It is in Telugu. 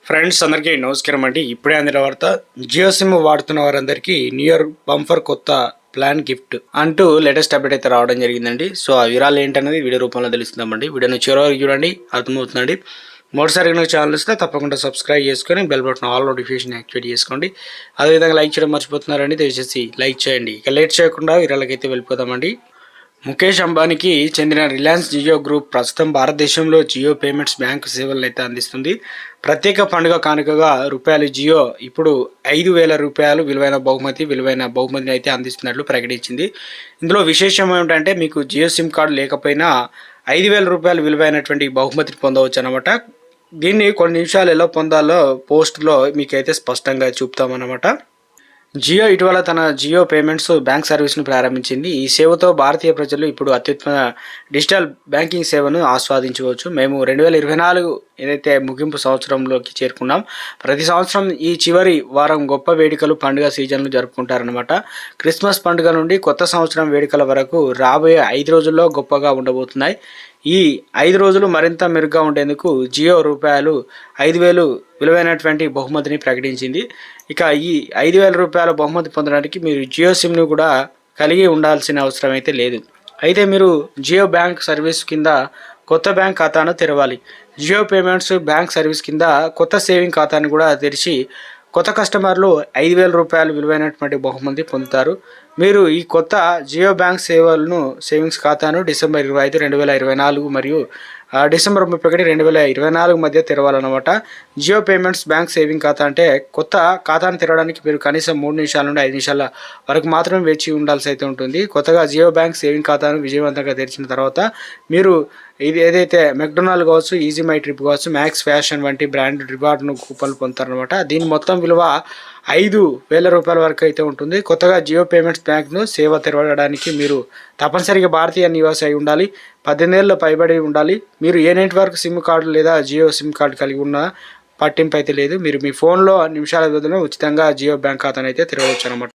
ఫ్రెండ్స్ అందరికీ నమస్కారం అండి. ఇప్పుడే అందిన వార్త, జియో సిమ్ వాడుతున్న వారందరికీ న్యూ ఇయర్ బంఫర్ కొత్త ప్లాన్ గిఫ్ట్ అంటూ లేటెస్ట్ అప్డేట్ అయితే రావడం జరిగిందండి. సో ఆ వివరాలు ఏంటనేది వీడియో రూపంలో తెలుస్తుందామండి. వీడియోని చివరి వరకు చూడండి, అర్థమవుతుందండి. మొదటిసారి కనుక ఛానల్ ఇస్తే తప్పకుండా సబ్స్క్రైబ్ చేసుకొని bell button all notification activate చేసుకోండి. అదేవిధంగా లైక్ చేయడం మర్చిపోతున్నారండి, దయచేసి లైక్ చేయండి. ఇక లేట్ చేయకుండా వివరాలకైతే వెళ్ళిపోదామండి. ముఖేష్ అంబానీకి చెందిన రిలయన్స్ జియో గ్రూప్ ప్రస్తుతం భారతదేశంలో జియో పేమెంట్స్ బ్యాంకు సేవలను అయితే అందిస్తుంది. ప్రత్యేక పండుగ కానుకగా రూపాయలు జియో ఇప్పుడు 5,000 రూపాయలు విలువైన బహుమతిని అయితే అందిస్తున్నట్లు ప్రకటించింది. ఇందులో విశేషం ఏమిటంటే, మీకు జియో సిమ్ కార్డు లేకపోయినా 5,000 రూపాయలు విలువైనటువంటి బహుమతిని పొందవచ్చు అనమాట. దీన్ని కొన్ని నిమిషాలు ఎలా పొందాలో పోస్ట్లో మీకైతే స్పష్టంగా చూపుతామన్నమాట. జియో ఇటీవల తన జియో పేమెంట్స్ బ్యాంక్ సర్వీస్ను ప్రారంభించింది. ఈ సేవతో భారతీయ ప్రజలు ఇప్పుడు అత్యుత్తమ డిజిటల్ బ్యాంకింగ్ సేవను ఆస్వాదించవచ్చు. మేము 2024 ఏదైతే ముగింపు సంవత్సరంలోకి చేరుకున్నాం. ప్రతి సంవత్సరం ఈ చివరి వారం గొప్ప వేడుకలు, పండుగ సీజన్లు జరుపుకుంటారనమాట. క్రిస్మస్ పండుగ నుండి కొత్త సంవత్సరం వేడుకల వరకు రాబోయే 5 రోజుల్లో గొప్పగా ఉండబోతున్నాయి. ఈ 5 రోజులు మరింత మెరుగ్గా ఉండేందుకు జియో రూపాయలు 5,000 విలువైనటువంటి బహుమతిని ప్రకటించింది. ఇక ఈ 5,000 రూపాయల బహుమతి పొందడానికి మీరు జియో సిమ్ను కూడా కలిగి ఉండాల్సిన అవసరం అయితే లేదు. అయితే మీరు జియో బ్యాంక్ సర్వీస్ కింద కొత్త బ్యాంక్ ఖాతాను తెరవాలి. జియో పేమెంట్స్ బ్యాంక్ సర్వీస్ కింద కొత్త సేవింగ్ ఖాతాను కూడా తెరిచి కొత్త కస్టమర్లు 5,000 రూపాయలు విలువైనటువంటి బహుమతి పొందుతారు. మీరు ఈ కొత్త జియో బ్యాంక్ సేవింగ్స్ ఖాతాను డిసెంబర్ 25, 2024 మరియు డిసెంబర్ 31, 2024 మధ్య తెరవాలన్నమాట. జియో పేమెంట్స్ బ్యాంక్ సేవింగ్ ఖాతా అంటే కొత్త ఖాతాను తెరవడానికి మీరు కనీసం 3 నిమిషాల నుండి 5 నిమిషాల వరకు మాత్రమే వేచి ఉండాల్సి అయితే ఉంటుంది. కొత్తగా జియో బ్యాంక్ సేవింగ్ ఖాతాను విజయవంతంగా తెరిచిన తర్వాత మీరు ఇది ఏదైతే మెక్డొనాల్డ్ కావచ్చు, ఈజీ మై ట్రిప్ కావచ్చు, మ్యాక్స్ ఫ్యాషన్ వంటి బ్రాండ్ రివార్డును కూపన్లు పొందుతారనమాట. దీని మొత్తం విలువ 5,000 రూపాయల వరకు అయితే ఉంటుంది. కొత్తగా జియో పేమెంట్స్ బ్యాంక్ను సేవ తెరవడానికి మీరు తప్పనిసరిగా భారతీయ నివాసి అయి ఉండాలి, 18 ఏళ్ళ పైబడి ఉండాలి. మీరు ఏ నెట్వర్క్ సిమ్ కార్డు లేదా జియో సిమ్ కార్డు కలిగి ఉన్న పట్టింపు అయితే లేదు. మీరు మీ ఫోన్లో నిమిషాల వ్యవధిలో ఉచితంగా జియో బ్యాంక్ ఖాతాను అయితే తెరవచ్చు అనమాట.